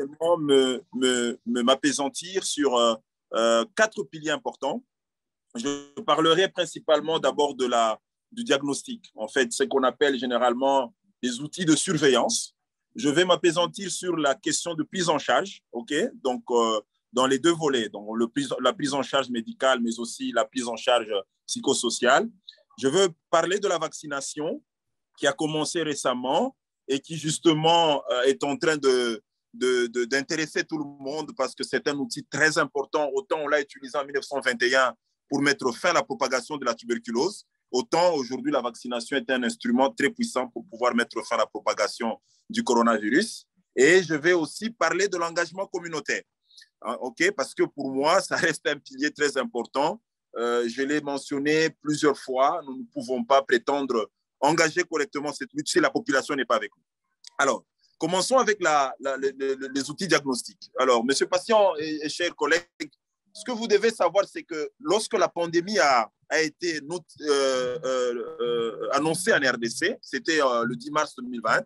essentiellement m'appesantir sur quatre piliers importants. Je parlerai principalement d'abord du diagnostic, en fait, ce qu'on appelle généralement des outils de surveillance. Je vais m'appesantir sur la question de prise en charge, ok? Donc, dans les deux volets, donc la prise en charge médicale, mais aussi la prise en charge psychosociale. Je veux parler de la vaccination qui a commencé récemment et qui justement est en train d'intéresser tout le monde parce que c'est un outil très important. Autant on l'a utilisé en 1921 pour mettre fin à la propagation de la tuberculose, autant aujourd'hui la vaccination est un instrument très puissant pour pouvoir mettre fin à la propagation du coronavirus. Et je vais aussi parler de l'engagement communautaire, ok, parce que pour moi, ça reste un pilier très important. Je l'ai mentionné plusieurs fois, nous ne pouvons pas prétendre engager correctement cette lutte si la population n'est pas avec nous. Alors, commençons avec les outils diagnostiques. Alors, monsieur patient et chers collègues, ce que vous devez savoir, c'est que lorsque la pandémie a été annoncée en RDC, c'était le 10 mars 2020,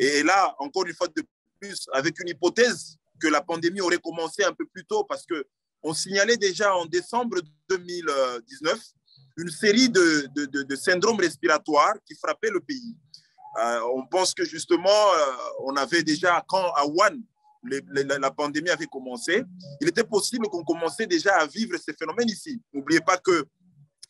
et là, encore une fois de plus, avec une hypothèse que la pandémie aurait commencé un peu plus tôt, parce qu'on signalait déjà en décembre 2019 une série de syndromes respiratoires qui frappaient le pays. On pense que justement, on avait déjà, quand à Wuhan, la pandémie avait commencé, il était possible qu'on commençait déjà à vivre ces phénomènes ici. N'oubliez pas que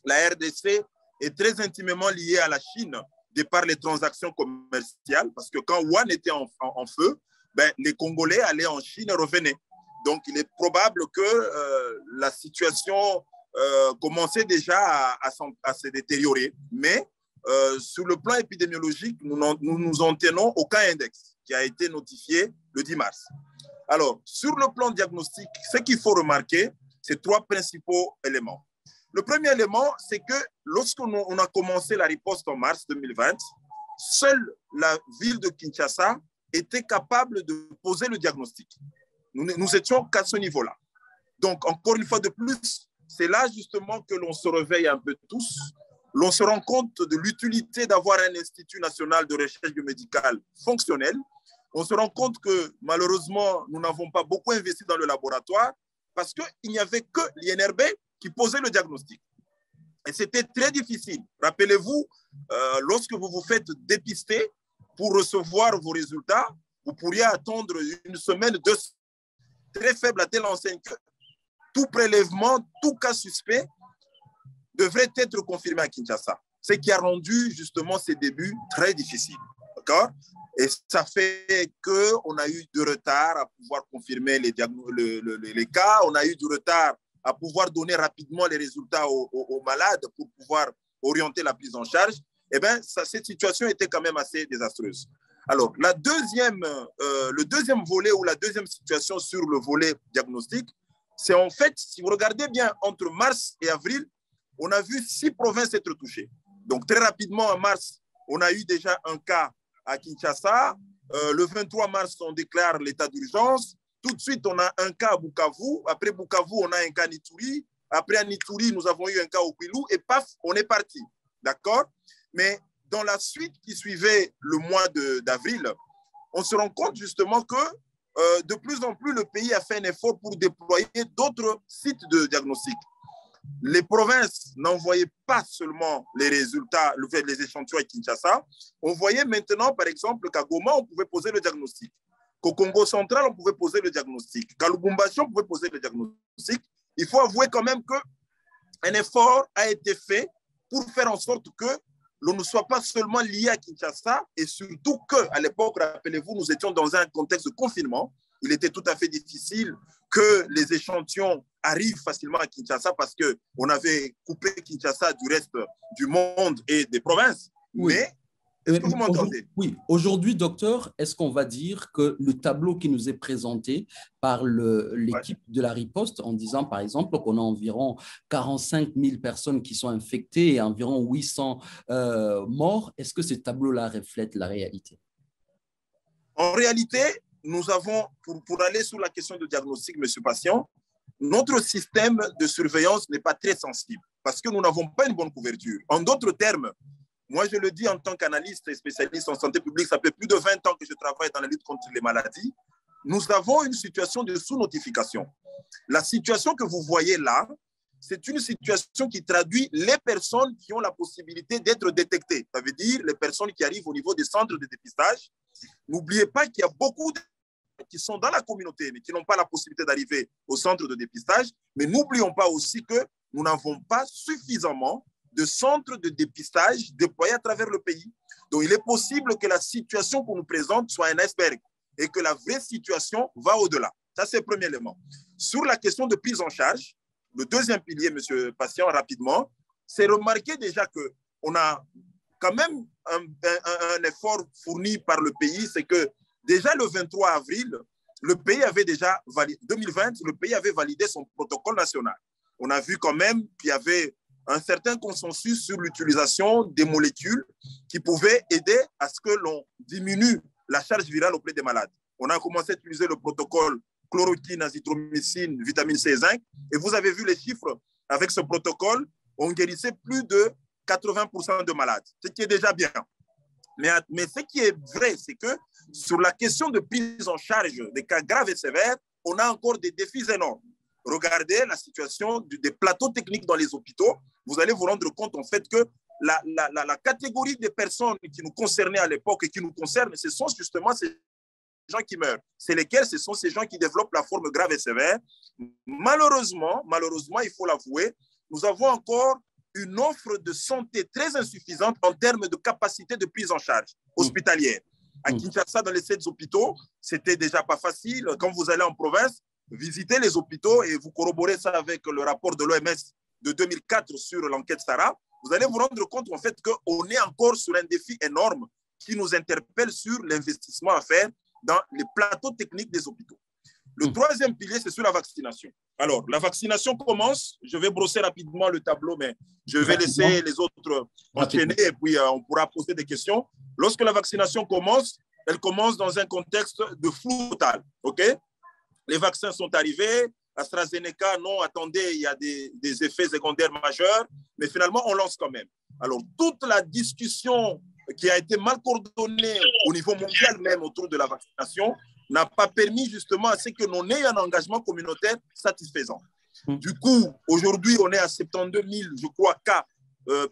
la RDC est très intimement liée à la Chine de par les transactions commerciales, parce que quand Wuhan était en feu, ben, les Congolais allaient en Chine et revenaient. Donc, il est probable que la situation commençait déjà à se détériorer. Mais sur le plan épidémiologique, nous en tenons aucun index qui a été notifié le 10 mars. Alors, sur le plan diagnostique, ce qu'il faut remarquer, c'est trois principaux éléments. Le premier élément, c'est que lorsqu'on a commencé la riposte en mars 2020, seule la ville de Kinshasa était capable de poser le diagnostic. Nous étions qu'à ce niveau-là. Donc, encore une fois de plus, c'est là justement que l'on se réveille un peu tous. L'on se rend compte de l'utilité d'avoir un Institut national de recherche biomédicale fonctionnel. On se rend compte que malheureusement, nous n'avons pas beaucoup investi dans le laboratoire parce qu'il n'y avait que l'INRB qui posait le diagnostic. Et c'était très difficile. Rappelez-vous, lorsque vous vous faites dépister pour recevoir vos résultats, vous pourriez attendre une semaine, 2 semaines, très faible à telle enseigne que tout prélèvement, tout cas suspect devrait être confirmé à Kinshasa. Ce qui a rendu justement ces débuts très difficiles. D'accord? Et ça fait qu'on a eu du retard à pouvoir confirmer les cas, on a eu du retard à pouvoir donner rapidement les résultats aux malades pour pouvoir orienter la prise en charge. Eh bien, cette situation était quand même assez désastreuse. Alors, le deuxième volet ou la deuxième situation sur le volet diagnostic, c'est en fait, si vous regardez bien, entre mars et avril, on a vu 6 provinces être touchées. Donc, très rapidement, en mars, on a eu déjà un cas à Kinshasa. Le 23 mars, on déclare l'état d'urgence. Tout de suite, on a un cas à Bukavu. Après Bukavu, on a un cas à Ituri. Après, à Ituri, nous avons eu un cas au Kwilu. Et paf, on est parti. D'accord? Mais dans la suite qui suivait le mois d'avril, on se rend compte justement que de plus en plus, le pays a fait un effort pour déployer d'autres sites de diagnostic. Les provinces n'envoyaient pas seulement les résultats, les échantillons à Kinshasa. On voyait maintenant, par exemple, qu'à Goma, on pouvait poser le diagnostic. Qu'au Congo central, on pouvait poser le diagnostic. Qu'à Lubumbashi, on pouvait poser le diagnostic. Il faut avouer quand même qu'un effort a été fait pour faire en sorte que l'on ne soit pas seulement lié à Kinshasa et surtout qu'à l'époque, rappelez-vous, nous étions dans un contexte de confinement. Il était tout à fait difficile que les échantillons arrivent facilement à Kinshasa parce qu'on avait coupé Kinshasa du reste du monde et des provinces. Oui. Mais, est-ce que vous m'entendez? Oui. Aujourd'hui, docteur, est-ce qu'on va dire que le tableau qui nous est présenté par l'équipe de la riposte en disant, par exemple, qu'on a environ 45 000 personnes qui sont infectées et environ 800 morts, est-ce que ce tableau-là reflète la réalité? En réalité, nous avons, pour aller sur la question de diagnostic, monsieur patient, notre système de surveillance n'est pas très sensible parce que nous n'avons pas une bonne couverture. En d'autres termes, moi je le dis en tant qu'analyste et spécialiste en santé publique, ça fait plus de 20 ans que je travaille dans la lutte contre les maladies. nous avons une situation de sous-notification. La situation que vous voyez là, c'est une situation qui traduit les personnes qui ont la possibilité d'être détectées. Ça veut dire les personnes qui arrivent au niveau des centres de dépistage. N'oubliez pas qu'il y a beaucoup de qui sont dans la communauté, mais qui n'ont pas la possibilité d'arriver au centre de dépistage. Mais n'oublions pas aussi que nous n'avons pas suffisamment de centres de dépistage déployés à travers le pays. Donc, il est possible que la situation qu'on nous présente soit un iceberg et que la vraie situation va au-delà. Ça, c'est le premier élément. Sur la question de prise en charge, le deuxième pilier, monsieur Patient, rapidement, c'est remarquer déjà qu'on a quand même un effort fourni par le pays, c'est que déjà le 23 avril, le pays avait déjà validé, 2020, le pays avait validé son protocole national. On a vu quand même qu'il y avait un certain consensus sur l'utilisation des molécules qui pouvaient aider à ce que l'on diminue la charge virale auprès des malades. On a commencé à utiliser le protocole chloroquine, azithromycine, vitamine C et zinc. Et vous avez vu les chiffres, avec ce protocole, on guérissait plus de 80% de malades, ce qui est déjà bien. Mais ce qui est vrai, c'est que sur la question de prise en charge des cas graves et sévères, on a encore des défis énormes. Regardez la situation des plateaux techniques dans les hôpitaux. Vous allez vous rendre compte en fait que la catégorie des personnes qui nous concernaient à l'époque et qui nous concernent, ce sont justement ces gens qui meurent. C'est lesquels? Ce sont ces gens qui développent la forme grave et sévère. Malheureusement, il faut l'avouer, nous avons encore une offre de santé très insuffisante en termes de capacité de prise en charge hospitalière. À Kinshasa, dans les 7 hôpitaux, c'était déjà pas facile. Quand vous allez en province, visitez les hôpitaux et vous corroborez ça avec le rapport de l'OMS de 2004 sur l'enquête Sarah, vous allez vous rendre compte en fait qu'on est encore sur un défi énorme qui nous interpelle sur l'investissement à faire dans les plateaux techniques des hôpitaux. Le troisième pilier, c'est sur la vaccination. Alors, la vaccination commence. Je vais brosser rapidement le tableau, mais je vais laisser les autres enchaîner et puis on pourra poser des questions. Lorsque la vaccination commence, elle commence dans un contexte de flou total. OK? Les vaccins sont arrivés. AstraZeneca, non, attendez, il y a des effets secondaires majeurs, mais finalement, on lance quand même. Alors, toute la discussion qui a été mal coordonnée au niveau mondial même autour de la vaccination n'a pas permis justement à ce que l'on ait un engagement communautaire satisfaisant. Du coup, aujourd'hui, on est à 72 000, je crois, cas,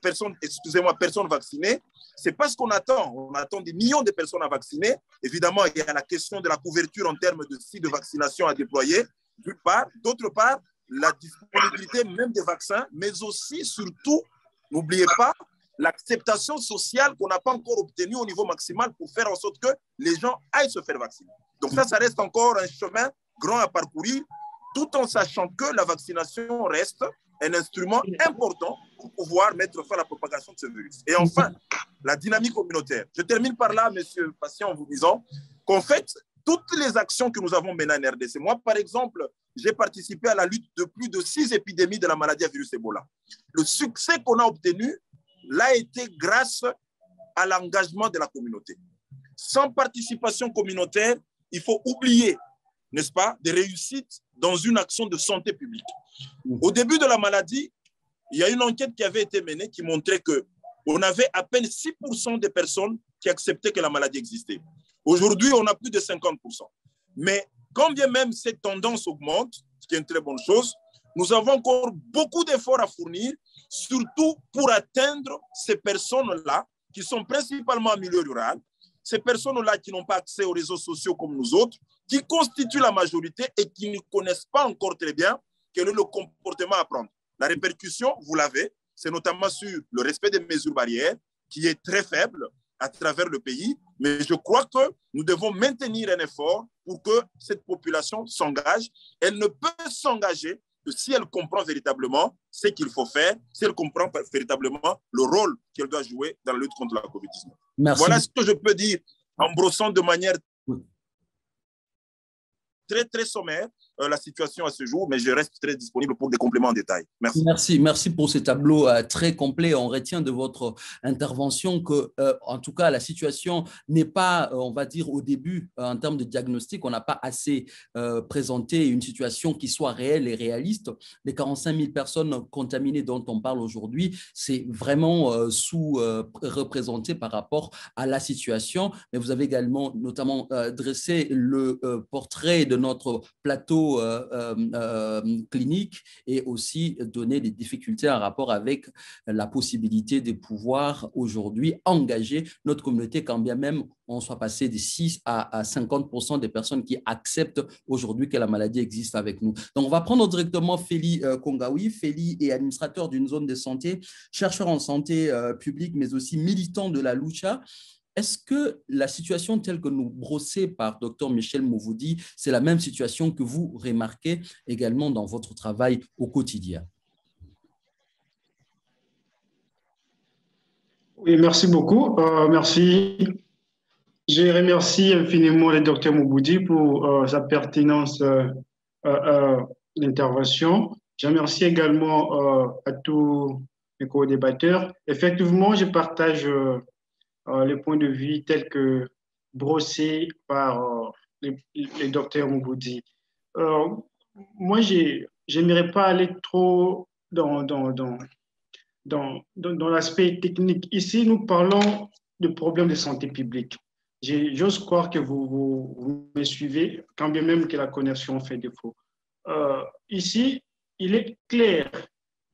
personnes vaccinées. C'est pas ce qu'on attend. On attend des millions de personnes à vacciner. Évidemment, il y a la question de la couverture en termes de sites de vaccination à déployer, d'une part. D'autre part, la disponibilité même des vaccins, mais aussi, surtout, n'oubliez pas, l'acceptation sociale qu'on n'a pas encore obtenue au niveau maximal pour faire en sorte que les gens aillent se faire vacciner. Donc ça reste encore un chemin grand à parcourir, tout en sachant que la vaccination reste un instrument important pour pouvoir mettre fin à la propagation de ce virus. Et enfin, la dynamique communautaire. Je termine par là, monsieur Patient, en vous disant qu'en fait, toutes les actions que nous avons menées en RDC, moi, par exemple, j'ai participé à la lutte de plus de 6 épidémies de la maladie à virus Ebola. Le succès qu'on a obtenu l'a été grâce à l'engagement de la communauté. Sans participation communautaire, il faut oublier, n'est-ce pas, des réussites dans une action de santé publique. Au début de la maladie, il y a une enquête qui avait été menée qui montrait qu'on avait à peine 6% des personnes qui acceptaient que la maladie existait. Aujourd'hui, on a plus de 50%. Mais quand bien même cette tendance augmente, ce qui est une très bonne chose, nous avons encore beaucoup d'efforts à fournir, surtout pour atteindre ces personnes-là qui sont principalement en milieu rural, ces personnes-là qui n'ont pas accès aux réseaux sociaux comme nous autres, qui constituent la majorité et qui ne connaissent pas encore très bien quel est le comportement à prendre. La répercussion, vous l'avez, c'est notamment sur le respect des mesures barrières, qui est très faible à travers le pays, mais je crois que nous devons maintenir un effort pour que cette population s'engage. Elle ne peut s'engager que si elle comprend véritablement ce qu'il faut faire, si elle comprend véritablement le rôle qu'elle doit jouer dans la lutte contre la COVID-19. Merci. Voilà ce que je peux dire en brossant de manière très, très sommaire la situation à ce jour, mais je reste très disponible pour des compléments en détail. Merci. Merci pour ce tableau très complet. On retient de votre intervention que, en tout cas, la situation n'est pas, on va dire, au début, en termes de diagnostic, on n'a pas assez présenté une situation qui soit réelle et réaliste. Les 45 000 personnes contaminées dont on parle aujourd'hui, c'est vraiment sous-représenté par rapport à la situation. Mais vous avez également, notamment, dressé le portrait de notre plateau clinique et aussi donner des difficultés en rapport avec la possibilité de pouvoir aujourd'hui engager notre communauté, quand bien même on soit passé de 6 à 50% des personnes qui acceptent aujourd'hui que la maladie existe avec nous. Donc, on va prendre directement Feli Kongaoui. Feli est administrateur d'une zone de santé, chercheur en santé publique, mais aussi militant de la Lucha. Est-ce que la situation telle que nous brossée par Dr Michel Mouvoudi, c'est la même situation que vous remarquez également dans votre travail au quotidien? Oui, merci beaucoup. Merci. Je remercie infiniment le Dr Mouvoudi pour sa pertinence d'intervention. Je remercie également à tous les co-débatteurs. Effectivement, je partage les points de vue tels que brossés par les docteurs Mouvoudi. Moi, je n'aimerais pas aller trop dans l'aspect technique. Ici, nous parlons de problèmes de santé publique. J'ose croire que vous me suivez, quand bien même que la connexion fait défaut. Ici, il est clair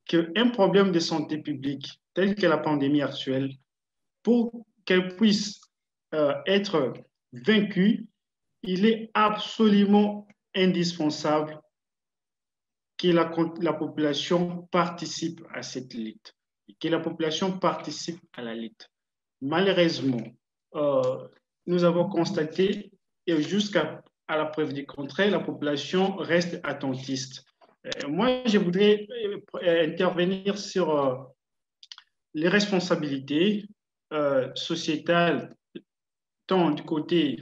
qu'un problème de santé publique, tel que la pandémie actuelle, pour qu'elle puisse être vaincue, il est absolument indispensable que la population participe à cette lutte, que la population participe à la lutte. Malheureusement, nous avons constaté, et jusqu'à la preuve du contraire, la population reste attentiste. Moi, je voudrais intervenir sur les responsabilités sociétales, tant du côté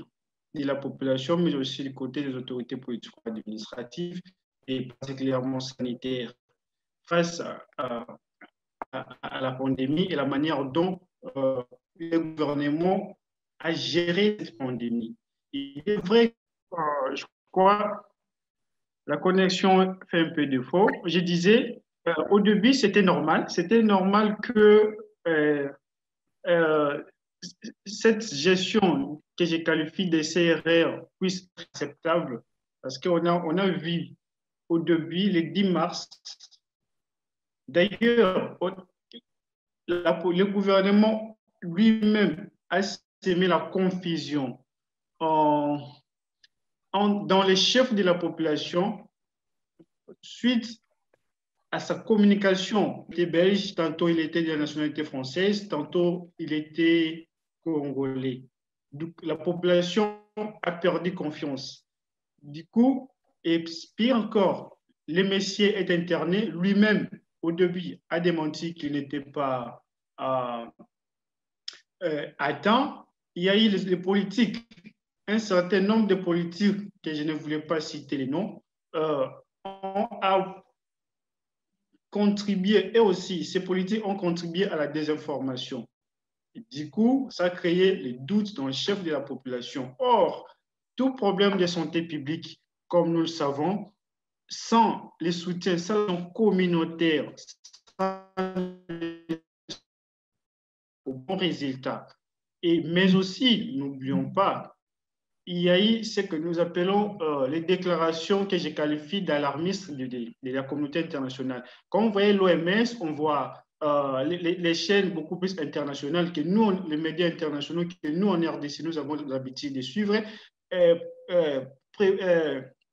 de la population, mais aussi du côté des autorités politiques et administratives, et particulièrement sanitaires, face à la pandémie et la manière dont le gouvernement a géré cette pandémie. Il est vrai que, je crois, la connexion fait un peu défaut. Je disais, au début, c'était normal que cette gestion que je qualifie de CRR puisse être acceptable, parce qu'on a vu au début, le 10 mars, d'ailleurs, le gouvernement lui-même a semé la confusion dans les chefs de la population suite à sa communication. Il était belge, tantôt il était de la nationalité française, tantôt il était congolais. Donc, la population a perdu confiance. Du coup, et pire encore, le Messier est interné, lui-même, au début, a démenti qu'il n'était pas atteint. Il y a eu les politiques, un certain nombre de politiques, que je ne voulais pas citer les noms, ont contribué, et aussi, ces politiques ont contribué à la désinformation. Du coup, ça a créé les doutes dans le chef de la population. Or, tout problème de santé publique, comme nous le savons, sans les soutiens, sans communautaires, sans au bon résultat. Mais aussi, n'oublions pas, il y a eu ce que nous appelons les déclarations que je qualifie d'alarmistes de la communauté internationale. Quand on voit l'OMS, on voit les chaînes beaucoup plus internationales que nous, les médias internationaux que nous, en RDC, nous avons l'habitude de suivre,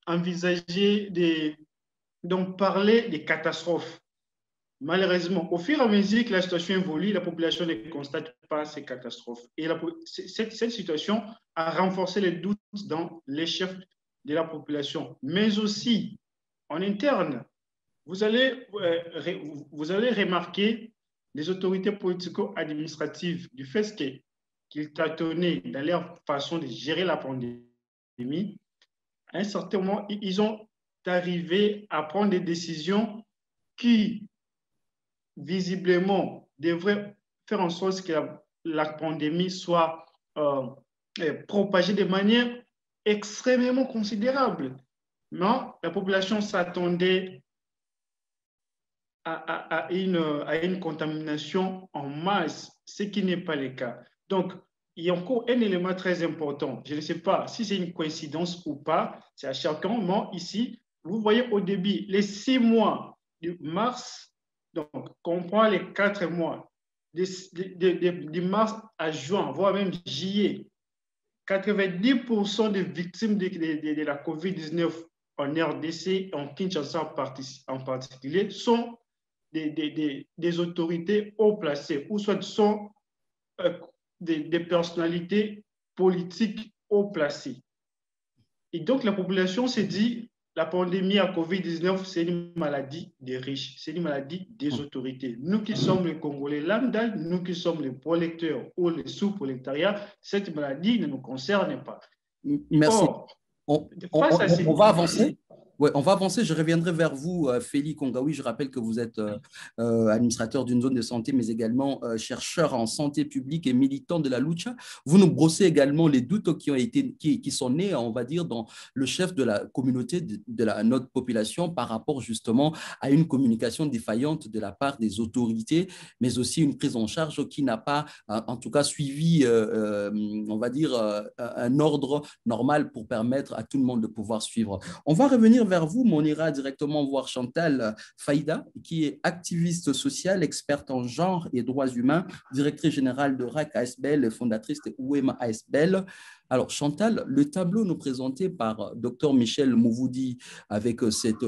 envisager donc parler des catastrophes. Malheureusement, au fur et à mesure que la situation évolue, la population ne constate pas ces catastrophes. Et cette situation a renforcé les doutes dans les chefs de la population, mais aussi en interne. Vous allez remarquer les autorités politico-administratives du fait qu'ils tâtonnaient dans leur façon de gérer la pandémie. À un certain moment, ils ont arriver à prendre des décisions qui, visiblement, devraient faire en sorte que la pandémie soit propagée de manière extrêmement considérable. Non, la population s'attendait à une contamination en masse, ce qui n'est pas le cas. Donc, il y a encore un élément très important. Je ne sais pas si c'est une coïncidence ou pas, c'est à chacun. Mais ici, vous voyez au début, les 6 mois de mars, donc on prend les 4 mois, de mars à juin, voire même juillet, 90% des victimes de la COVID-19 en RDC et en Kinshasa en particulier sont des autorités haut placées, ou soit sont des personnalités politiques haut placées. Et donc, la population s'est dit, la pandémie à COVID-19, c'est une maladie des riches, c'est une maladie des autorités. Nous qui sommes les Congolais lambda, nous qui sommes les prolétaires ou les sous-prolétariats, cette maladie ne nous concerne pas. Merci. Or, on va avancer. Ouais, on va avancer. Je reviendrai vers vous, Félix Kongaoui. Je rappelle que vous êtes administrateur d'une zone de santé, mais également chercheur en santé publique et militant de la lucha. Vous nous brossez également les doutes qui sont nés, on va dire, dans le chef de la communauté de notre population par rapport justement à une communication défaillante de la part des autorités, mais aussi une prise en charge qui n'a pas, en tout cas, suivi, on va dire, un ordre normal pour permettre à tout le monde de pouvoir suivre. On va revenir vers vous, mais on ira directement voir Chantal Faïda, qui est activiste sociale, experte en genre et droits humains, directrice générale de RAC ASBL et fondatrice de OUEMA ASBL. Alors, Chantal, le tableau nous présenté par Dr Michel Mouvoudi avec cette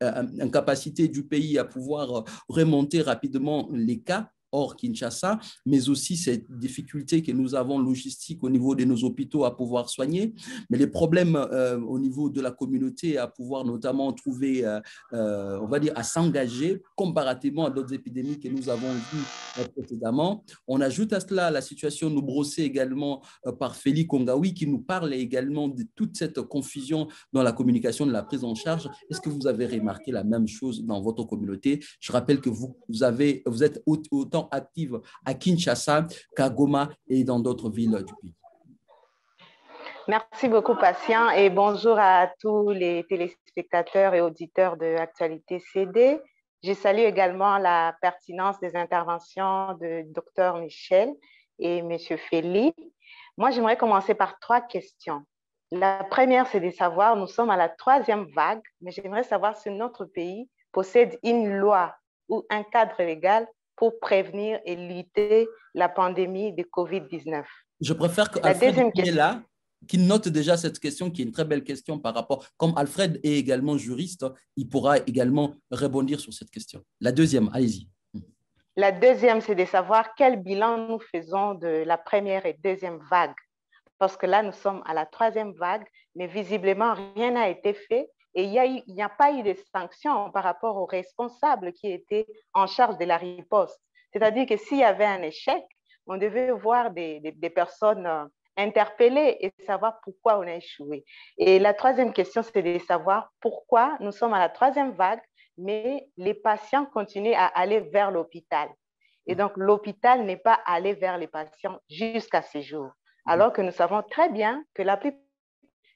incapacité du pays à pouvoir remonter rapidement les cas hors Kinshasa, mais aussi cette difficulté que nous avons logistique au niveau de nos hôpitaux à pouvoir soigner, mais les problèmes au niveau de la communauté à pouvoir notamment trouver, on va dire, à s'engager comparativement à d'autres épidémies que nous avons vues précédemment. On ajoute à cela la situation nous brossée également par Félix Kongaoui qui nous parle également de toute cette confusion dans la communication de la prise en charge. Est-ce que vous avez remarqué la même chose dans votre communauté? Je rappelle que vous êtes autant active à Kinshasa, qu'à Goma et dans d'autres villes du pays. Merci beaucoup, Patient, et bonjour à tous les téléspectateurs et auditeurs de Actualité CD. Je salue également la pertinence des interventions de Dr Michel et M. Félix. Moi, j'aimerais commencer par 3 questions. La première, c'est de savoir, nous sommes à la 3e vague, mais j'aimerais savoir si notre pays possède une loi ou un cadre légal pour prévenir et lutter la pandémie de COVID-19. Je préfère que Alfred qui est là, qui note déjà cette question, qui est une très belle question par rapport, comme Alfred est également juriste, il pourra également rebondir sur cette question. La deuxième, allez-y. La deuxième, c'est de savoir quel bilan nous faisons de la première et deuxième vague. Parce que là, nous sommes à la 3e vague, mais visiblement, rien n'a été fait. Et il n'y a pas eu de sanctions par rapport aux responsables qui étaient en charge de la riposte. C'est-à-dire que s'il y avait un échec, on devait voir des personnes interpellées et savoir pourquoi on a échoué. Et la 3e question, c'est de savoir pourquoi nous sommes à la 3e vague, mais les patients continuent à aller vers l'hôpital. Et donc, l'hôpital n'est pas allé vers les patients jusqu'à ce jour. Alors que nous savons très bien que la plupart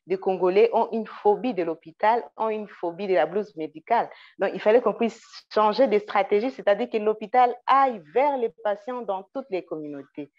des Congolais ont une phobie de l'hôpital, ont une phobie de la blouse médicale. Donc, il fallait qu'on puisse changer de stratégie, c'est-à-dire que l'hôpital aille vers les patients dans toutes les communautés.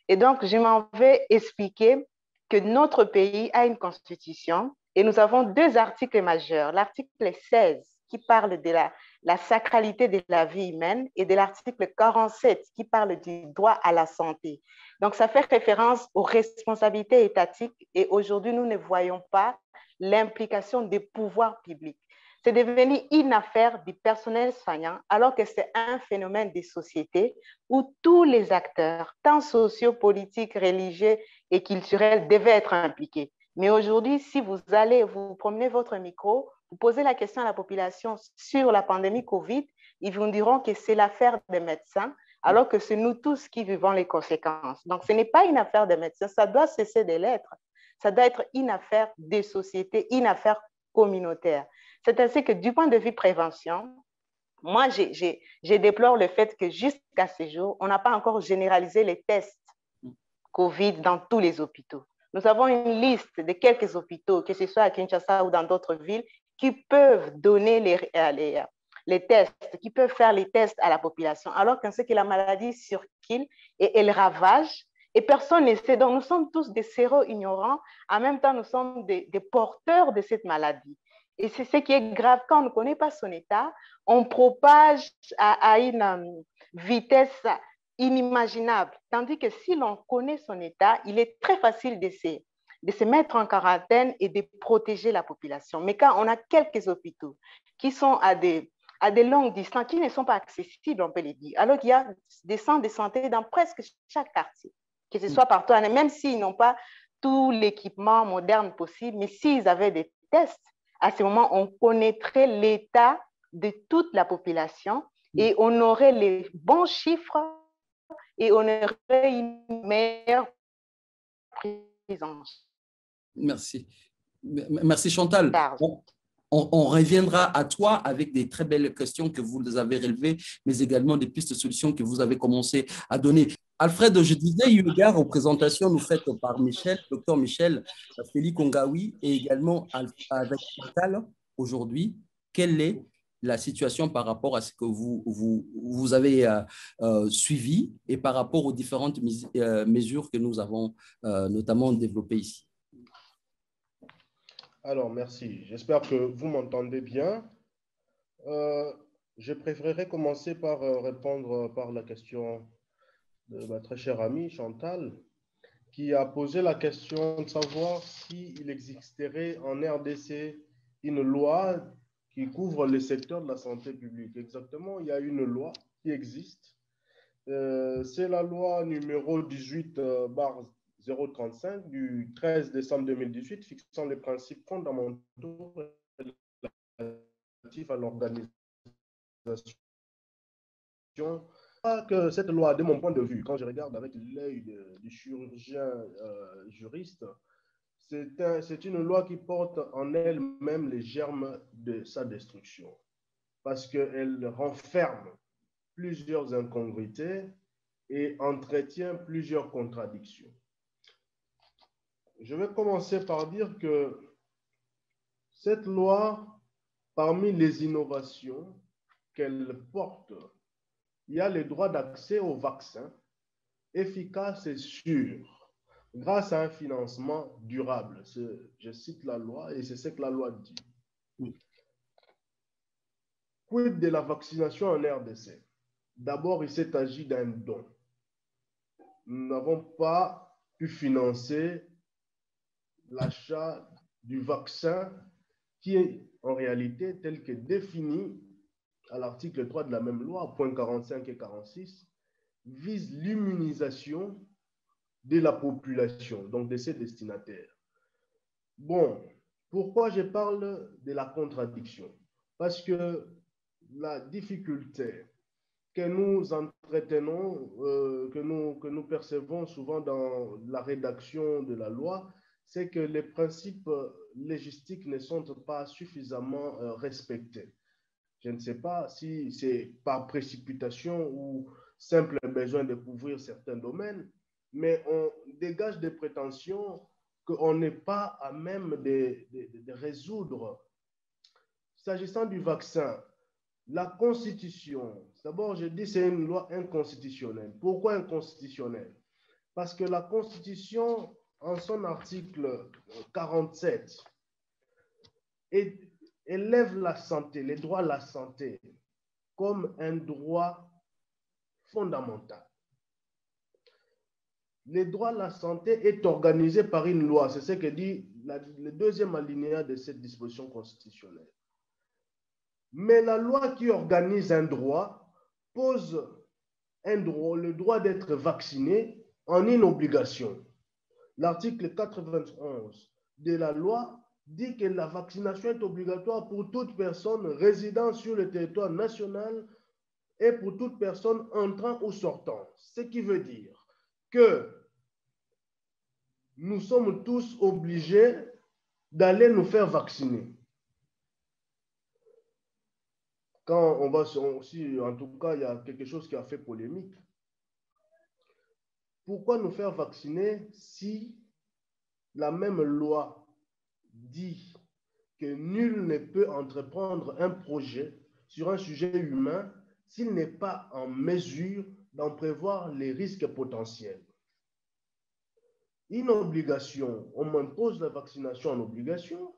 Et donc, je m'en vais expliquer que notre pays a une constitution et nous avons 2 articles majeurs. L'article 16 qui parle de la sacralité de la vie humaine et de l'article 47 qui parle du droit à la santé. Donc, ça fait référence aux responsabilités étatiques et aujourd'hui, nous ne voyons pas l'implication des pouvoirs publics. C'est devenu une affaire du personnel soignant alors que c'est un phénomène des sociétés où tous les acteurs, tant sociaux, politiques, religieux et culturels, devaient être impliqués. Mais aujourd'hui, si vous allez, vous promenez votre micro, vous posez la question à la population sur la pandémie Covid, ils vous diront que c'est l'affaire des médecins, alors que c'est nous tous qui vivons les conséquences. Donc, ce n'est pas une affaire des médecins, ça doit cesser de l'être. Ça doit être une affaire des sociétés, une affaire communautaire. C'est ainsi que du point de vue prévention, moi, je déplore le fait que jusqu'à ce jour, on n'a pas encore généralisé les tests COVID dans tous les hôpitaux. Nous avons une liste de quelques hôpitaux, que ce soit à Kinshasa ou dans d'autres villes, qui peuvent donner les tests, qui peuvent faire les tests à la population, alors qu'on sait que la maladie circule et elle ravage et personne ne sait. Donc, nous sommes tous des séro-ignorants. En même temps, nous sommes des porteurs de cette maladie. Et c'est ce qui est grave. Quand on ne connaît pas son état, on propage à une vitesse inimaginable. Tandis que si l'on connaît son état, il est très facile de se mettre en quarantaine et de protéger la population. Mais quand on a quelques hôpitaux qui sont à des longues distances, qui ne sont pas accessibles, on peut les dire, alors qu'il y a des centres de santé dans presque chaque quartier, que ce soit partout, même s'ils n'ont pas tout l'équipement moderne possible, mais s'ils avaient des tests, à ce moment, on connaîtrait l'état de toute la population et on aurait les bons chiffres et on aurait une meilleure prise en charge. Merci. Merci Chantal. On reviendra à toi avec des très belles questions que vous avez relevées, mais également des pistes de solutions que vous avez commencé à donner. Alfred, je disais, eu égard aux présentations nous faites par Michel, docteur Michel Félix Kongaoui, et également avec Chantal aujourd'hui, quelle est la situation par rapport à ce que vous avez suivi et par rapport aux différentes mesures que nous avons notamment développées ici? Alors, merci. J'espère que vous m'entendez bien. Je préférerais commencer par répondre par la question de ma très chère amie Chantal, qui a posé la question de savoir s'il existerait en RDC une loi qui couvre le secteur de la santé publique. Exactement, il y a une loi qui existe. C'est la loi numéro 18/035 du 13 décembre 2018 fixant les principes fondamentaux relatifs à l'organisation. Que cette loi, de mon point de vue, quand je regarde avec l'œil du chirurgien juriste, c'est une loi qui porte en elle-même les germes de sa destruction, parce qu'elle renferme plusieurs incongruités et entretient plusieurs contradictions. Je vais commencer par dire que cette loi, parmi les innovations qu'elle porte, il y a le droit d'accès aux vaccins efficace et sûr grâce à un financement durable. Je cite la loi et c'est ce que la loi dit. Quid de la vaccination en RDC? D'abord, il s'est agi d'un don. Nous n'avons pas pu financer l'achat du vaccin qui est en réalité tel que défini à l'article 3 de la même loi, points 45 et 46, vise l'immunisation de la population, donc de ses destinataires. Bon, pourquoi je parle de la contradiction? Parce que la difficulté que nous entretenons, que nous percevons souvent dans la rédaction de la loi, c'est que les principes légistiques ne sont pas suffisamment respectés. Je ne sais pas si c'est par précipitation ou simple besoin de couvrir certains domaines, mais on dégage des prétentions qu'on n'est pas à même de résoudre. S'agissant du vaccin, la Constitution, d'abord je dis c'est une loi inconstitutionnelle. Pourquoi inconstitutionnelle? Parce que la Constitution, en son article 47, élève la santé, les droits à la santé, comme un droit fondamental. Le droit à la santé est organisé par une loi. C'est ce que dit le deuxième alinéa de cette disposition constitutionnelle. Mais la loi qui organise un droit pose le droit d'être vacciné en une obligation. L'article 91 de la loi dit que la vaccination est obligatoire pour toute personne résidant sur le territoire national et pour toute personne entrant ou sortant. Ce qui veut dire que nous sommes tous obligés d'aller nous faire vacciner. quand on va aussi, en tout cas, il y a quelque chose qui a fait polémique. Pourquoi nous faire vacciner si la même loi dit que nul ne peut entreprendre un projet sur un sujet humain s'il n'est pas en mesure d'en prévoir les risques potentiels? Une obligation, on m'impose la vaccination en obligation,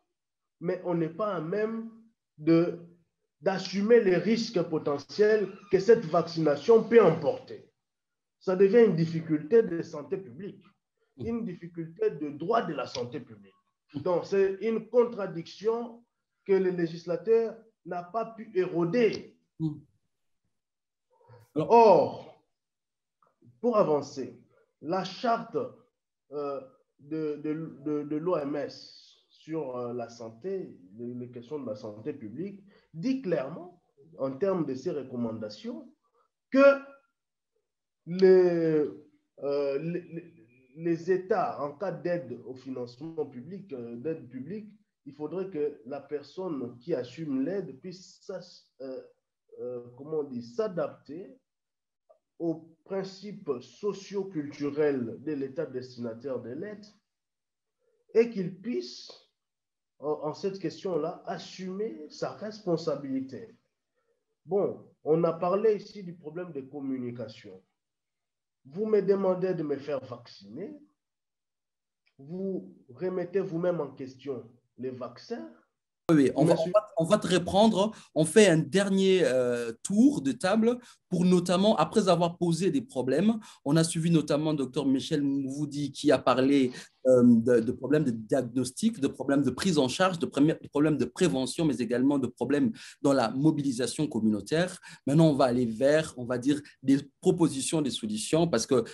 mais on n'est pas à même d'assumer les risques potentiels que cette vaccination peut emporter. Ça devient une difficulté de santé publique, une difficulté de droit de la santé publique. Donc, c'est une contradiction que le législateur n'a pas pu éroder. Or, pour avancer, la charte de l'OMS sur la santé, les questions de la santé publique, dit clairement, en termes de ses recommandations, que les États, en cas d'aide au financement public, d'aide publique, il faudrait que la personne qui assume l'aide puisse s'adapter aux principes socio-culturels de l'État destinataire de l'aide et qu'il puisse, en cette question-là, assumer sa responsabilité. Bon, on a parlé ici du problème de communication. Vous me demandez de me faire vacciner, vous remettez vous-même en question les vaccins. Oui, on va te reprendre. On fait un dernier tour de table pour notamment, après avoir posé des problèmes, on a suivi notamment Dr Michel Mouvoudi qui a parlé de problèmes de diagnostic, de problèmes de prise en charge, de problèmes de prévention, mais également de problèmes dans la mobilisation communautaire. Maintenant, on va aller vers, on va dire, des propositions, des solutions, parce que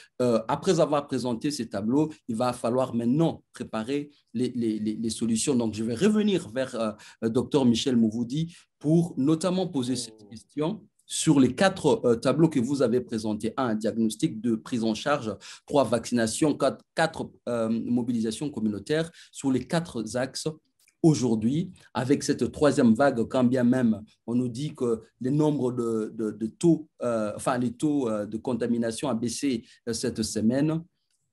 après avoir présenté ces tableaux, il va falloir maintenant préparer les solutions. Donc, je vais revenir vers Dr Michel Mouvoudi pour notamment poser cette question sur les 4 tableaux que vous avez présentés. 1, diagnostic, 2, prise en charge, 3, vaccination, 4, mobilisation communautaire, sur les 4 axes. Aujourd'hui, avec cette 3e vague, quand bien même on nous dit que les nombres de taux, les taux de contamination a baissé cette semaine,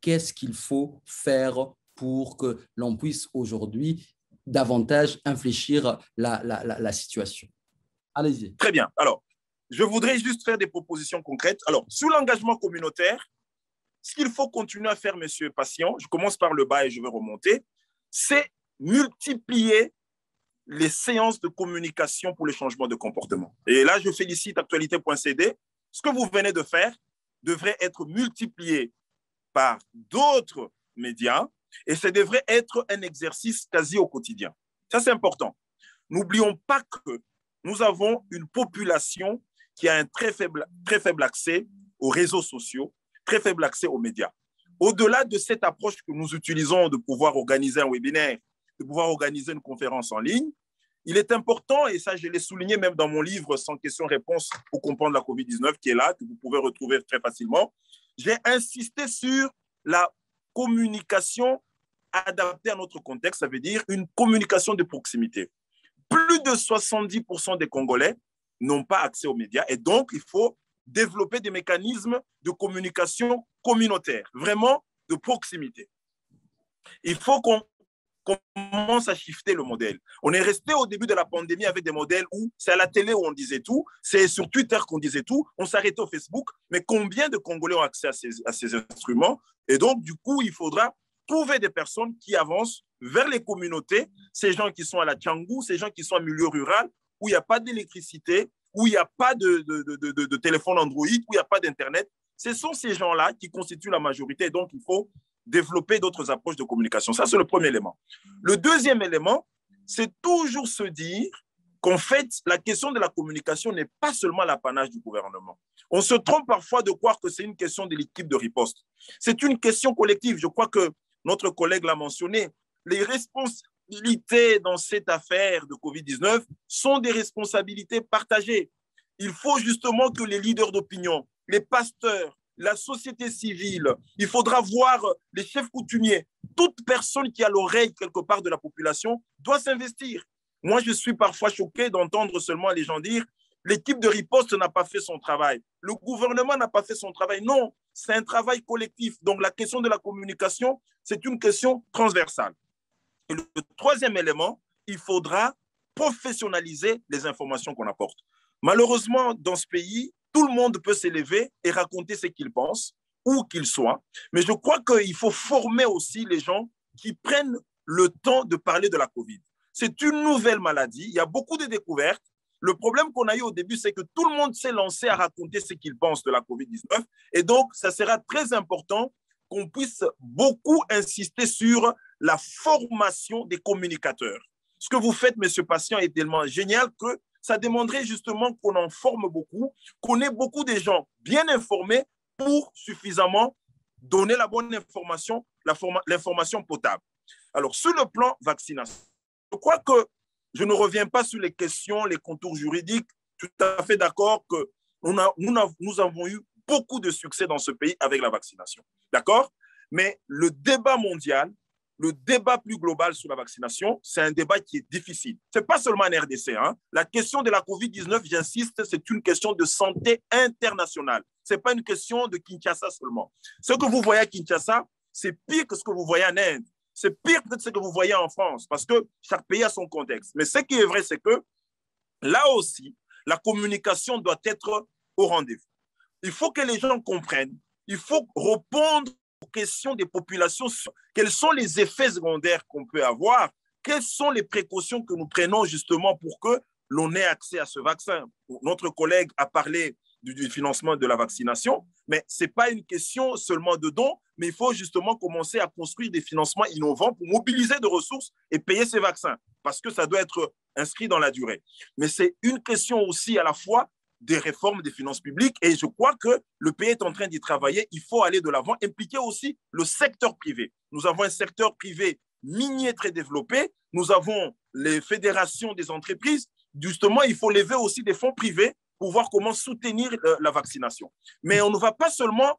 qu'est-ce qu'il faut faire pour que l'on puisse aujourd'hui davantage infléchir la situation? Allez-y. Très bien. Alors, je voudrais juste faire des propositions concrètes. Alors, sur l'engagement communautaire, ce qu'il faut continuer à faire, monsieur Patient, je commence par le bas et je vais remonter, c'est multiplier les séances de communication pour le changement de comportement. Et là, je félicite Actualité.cd. Ce que vous venez de faire devrait être multiplié par d'autres médias et ça devrait être un exercice quasi au quotidien. Ça, c'est important. N'oublions pas que nous avons une population qui a un très faible accès aux réseaux sociaux, très faible accès aux médias. Au-delà de cette approche que nous utilisons de pouvoir organiser un webinaire, de pouvoir organiser une conférence en ligne, il est important, et ça je l'ai souligné même dans mon livre « Sans question-réponse pour comprendre la COVID-19 » qui est là, que vous pouvez retrouver très facilement, j'ai insisté sur la communication adaptée à notre contexte, ça veut dire une communication de proximité. Plus de 70% des Congolais n'ont pas accès aux médias et donc il faut développer des mécanismes de communication communautaire, vraiment de proximité. Il faut qu'on commence à shifter le modèle. On est resté au début de la pandémie avec des modèles où c'est à la télé où on disait tout, c'est sur Twitter qu'on disait tout, on s'arrêtait au Facebook, mais combien de Congolais ont accès à ces instruments? Et donc, du coup, il faudra trouver des personnes qui avancent vers les communautés, ces gens qui sont à la Tchangou, ces gens qui sont en milieu rural, où il n'y a pas d'électricité, où il n'y a pas de téléphone Android, où il n'y a pas d'Internet. Ce sont ces gens-là qui constituent la majorité. Donc, il faut développer d'autres approches de communication. Ça, c'est le premier élément. Le deuxième élément, c'est toujours se dire qu'en fait, la question de la communication n'est pas seulement l'apanage du gouvernement. On se trompe parfois de croire que c'est une question de l'équipe de riposte. C'est une question collective. Je crois que notre collègue l'a mentionné. Les responsabilités dans cette affaire de COVID-19 sont des responsabilités partagées. Il faut justement que les leaders d'opinion, les pasteurs, la société civile, il faudra voir les chefs coutumiers, toute personne qui a l'oreille quelque part de la population doit s'investir. Moi, je suis parfois choqué d'entendre seulement les gens dire L'équipe de riposte n'a pas fait son travail. Le gouvernement n'a pas fait son travail. Non, c'est un travail collectif. Donc, la question de la communication, c'est une question transversale. Et le troisième élément, il faudra professionnaliser les informations qu'on apporte. Malheureusement, dans ce pays, tout le monde peut s'élever et raconter ce qu'il pense, où qu'il soit. Mais je crois qu'il faut former aussi les gens qui prennent le temps de parler de la COVID. C'est une nouvelle maladie. Il y a beaucoup de découvertes. Le problème qu'on a eu au début, c'est que tout le monde s'est lancé à raconter ce qu'il pense de la COVID-19. Et donc, ça sera très important qu'on puisse beaucoup insister sur la formation des communicateurs. Ce que vous faites, monsieur Patient, est tellement génial que ça demanderait justement qu'on en forme beaucoup, qu'on ait beaucoup de gens bien informés pour suffisamment donner la bonne information, l'information potable. Alors, sur le plan vaccination, je crois que je ne reviens pas sur les questions, les contours juridiques, tout à fait d'accord que nous avons eu beaucoup de succès dans ce pays avec la vaccination. D'accord? Mais le débat mondial, le débat plus global sur la vaccination, c'est un débat qui est difficile. Ce n'est pas seulement en RDC. Hein. La question de la COVID-19, j'insiste, c'est une question de santé internationale. Ce n'est pas une question de Kinshasa seulement. Ce que vous voyez à Kinshasa, c'est pire que ce que vous voyez en Inde. C'est pire peut-être ce que vous voyez en France, parce que chaque pays a son contexte. Mais ce qui est vrai, c'est que là aussi, la communication doit être au rendez-vous. Il faut que les gens comprennent. Il faut répondre aux questions des populations. Quels sont les effets secondaires qu'on peut avoir? Quelles sont les précautions que nous prenons justement pour que l'on ait accès à ce vaccin? Notre collègue a parlé du financement de la vaccination, mais ce n'est pas une question seulement de dons, mais il faut justement commencer à construire des financements innovants pour mobiliser des ressources et payer ces vaccins, parce que ça doit être inscrit dans la durée. Mais c'est une question aussi à la fois des réformes des finances publiques, et je crois que le pays est en train d'y travailler. Il faut aller de l'avant, impliquer aussi le secteur privé. Nous avons un secteur privé minier très développé, nous avons les fédérations des entreprises. Justement, il faut lever aussi des fonds privés pour voir comment soutenir la vaccination. Mais on ne va pas seulement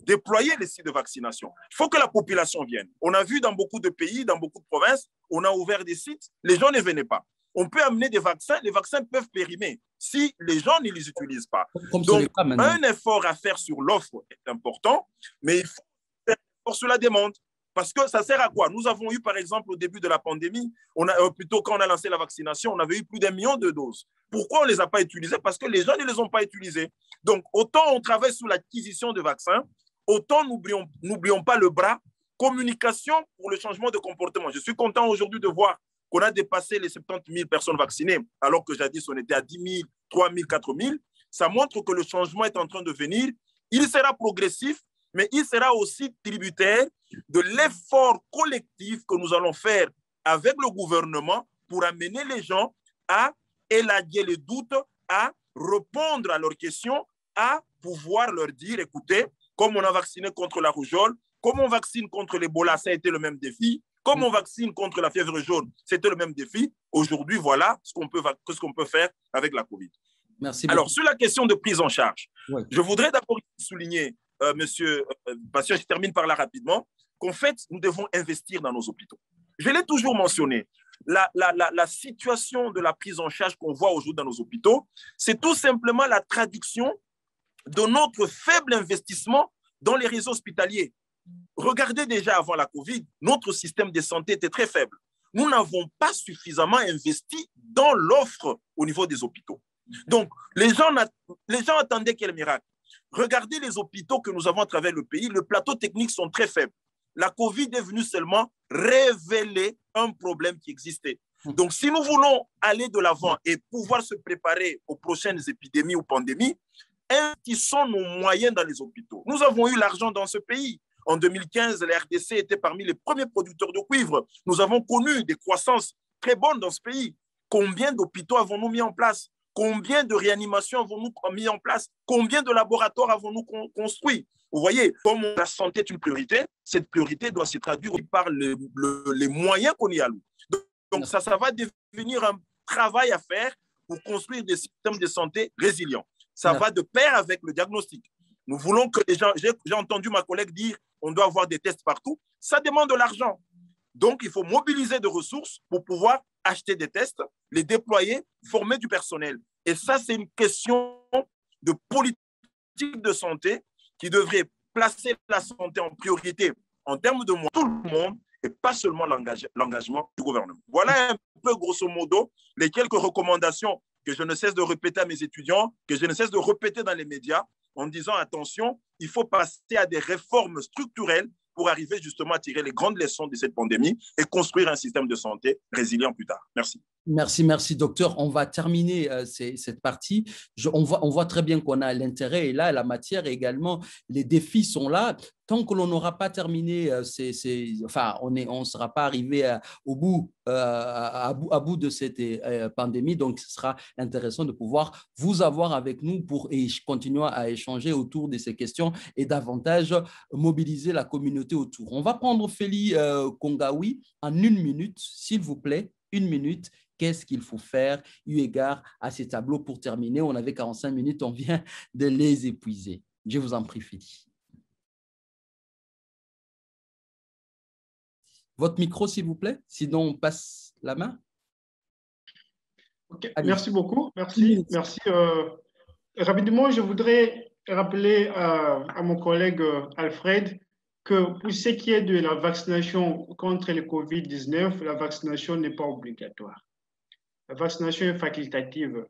déployer les sites de vaccination. Il faut que la population vienne. On a vu dans beaucoup de pays, dans beaucoup de provinces, on a ouvert des sites, les gens ne venaient pas. On peut amener des vaccins, les vaccins peuvent périmer si les gens ne les utilisent pas. Donc, un effort à faire sur l'offre est important, mais il faut faire un effort sur la demande. Parce que ça sert à quoi? Nous avons eu, par exemple, au début de la pandémie, plutôt quand on a lancé la vaccination, on avait eu plus d'1 million de doses. Pourquoi on ne les a pas utilisées? Parce que les gens ne les ont pas utilisées. Donc, autant on travaille sur l'acquisition de vaccins, autant n'oublions pas le bras communication pour le changement de comportement. Je suis content aujourd'hui de voir qu'on a dépassé les 70 000 personnes vaccinées, alors que jadis, on était à 10 000, 3 000, 4 000. Ça montre que le changement est en train de venir. Il sera progressif, mais il sera aussi tributaire de l'effort collectif que nous allons faire avec le gouvernement pour amener les gens à élaguer les doutes, à répondre à leurs questions, à pouvoir leur dire, écoutez, comme on a vacciné contre la rougeole, comme on vaccine contre l'Ebola, ça a été le même défi. Comme on vaccine contre la fièvre jaune, c'était le même défi. Aujourd'hui, voilà ce qu'on peut faire avec la COVID. Merci beaucoup. Alors, sur la question de prise en charge, ouais. Je voudrais d'abord souligner, monsieur Patient, je termine par là rapidement, qu'en fait, nous devons investir dans nos hôpitaux. Je l'ai toujours mentionné. La situation de la prise en charge qu'on voit aujourd'hui dans nos hôpitaux, c'est tout simplement la traduction de notre faible investissement dans les réseaux hospitaliers. Regardez déjà avant la COVID, notre système de santé était très faible. Nous n'avons pas suffisamment investi dans l'offre au niveau des hôpitaux. Donc, les gens attendaient quel miracle? Regardez les hôpitaux que nous avons à travers le pays, les plateaux techniques sont très faibles. La COVID est venue seulement révéler un problème qui existait. Donc, si nous voulons aller de l'avant et pouvoir se préparer aux prochaines épidémies ou pandémies, investissons nos moyens dans les hôpitaux. Nous avons eu l'argent dans ce pays. En 2015, la RDC était parmi les premiers producteurs de cuivre. Nous avons connu des croissances très bonnes dans ce pays. Combien d'hôpitaux avons-nous mis en place? Combien de réanimations avons-nous mis en place? Combien de laboratoires avons-nous construits? Vous voyez, comme la santé est une priorité, cette priorité doit se traduire par les moyens qu'on y alloue. Donc ça va devenir un travail à faire pour construire des systèmes de santé résilients. Ça va de pair avec le diagnostic. Nous voulons que les gens, j'ai entendu ma collègue dire on doit avoir des tests partout. Ça demande de l'argent. Donc, il faut mobiliser des ressources pour pouvoir acheter des tests, les déployer, former du personnel. Et ça, c'est une question de politique de santé qui devrait placer la santé en priorité en termes de tout le monde et pas seulement l'engagement du gouvernement. Voilà un peu, grosso modo, les quelques recommandations que je ne cesse de répéter à mes étudiants, que je ne cesse de répéter dans les médias, en disant, attention, il faut passer à des réformes structurelles pour arriver justement à tirer les grandes leçons de cette pandémie et construire un système de santé résilient plus tard. Merci. Merci, docteur. On va terminer cette partie. On voit très bien qu'on a l'intérêt et là, la matière et également, les défis sont là. Tant que l'on n'aura pas terminé, on ne sera pas arrivé à bout de cette pandémie. Donc, ce sera intéressant de pouvoir vous avoir avec nous pour continuer à échanger autour de ces questions et davantage mobiliser la communauté autour. On va prendre Félix Kongaoui en 1 minute, s'il vous plaît, 1 minute. Qu'est-ce qu'il faut faire eu égard à ces tableaux pour terminer? On avait 45 minutes, on vient de les épuiser. Je vous en prie, Félix. Votre micro, s'il vous plaît, sinon on passe la main. Okay. Merci beaucoup. Merci. Rapidement, je voudrais rappeler à mon collègue Alfred que pour ce qui est de la vaccination contre le COVID-19, la vaccination n'est pas obligatoire. La vaccination est facultative.